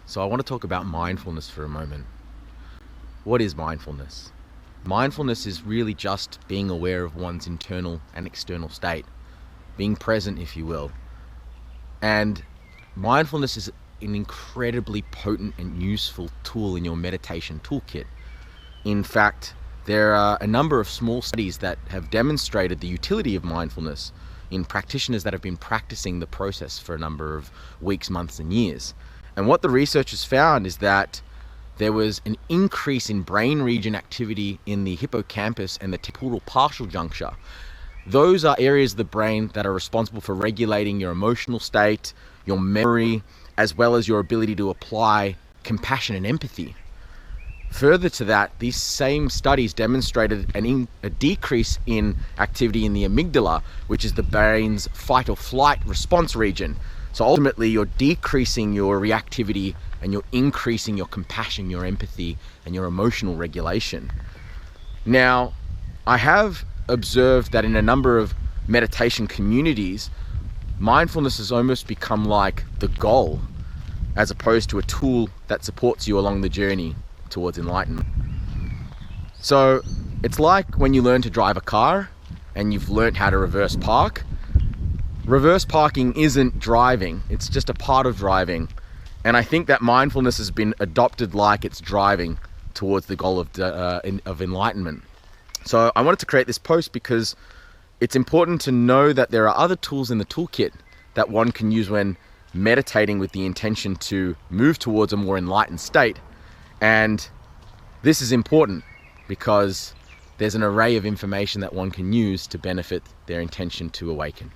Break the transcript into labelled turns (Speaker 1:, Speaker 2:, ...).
Speaker 1: So I want to talk about mindfulness for a moment. What is mindfulness? Mindfulness is really just being aware of one's internal and external state, being present, if you will. And mindfulness is an incredibly potent and useful tool in your meditation toolkit. In fact, there are a number of small studies that have demonstrated the utility of mindfulness in practitioners that have been practicing the process for a number of weeks, months, and years. And what the researchers found is that there was an increase in brain region activity in the hippocampus and the temporal partial juncture. Those are areas of the brain that are responsible for regulating your emotional state, your memory, as well as your ability to apply compassion and empathy. Further to that, these same studies demonstrated a decrease in activity in the amygdala, which is the brain's fight or flight response region. So ultimately, you're decreasing your reactivity and you're increasing your compassion, your empathy, and your emotional regulation. Now, I have observed that in a number of meditation communities, mindfulness has almost become like the goal, as opposed to a tool that supports you along the journey towards enlightenment. So it's like when you learn to drive a car and you've learned how to reverse park. Reverse parking isn't driving, it's just a part of driving. And I think that mindfulness has been adopted like it's driving towards the goal of enlightenment. So I wanted to create this post because it's important to know that there are other tools in the toolkit that one can use when meditating with the intention to move towards a more enlightened state. And this is important because there's an array of information that one can use to benefit their intention to awaken.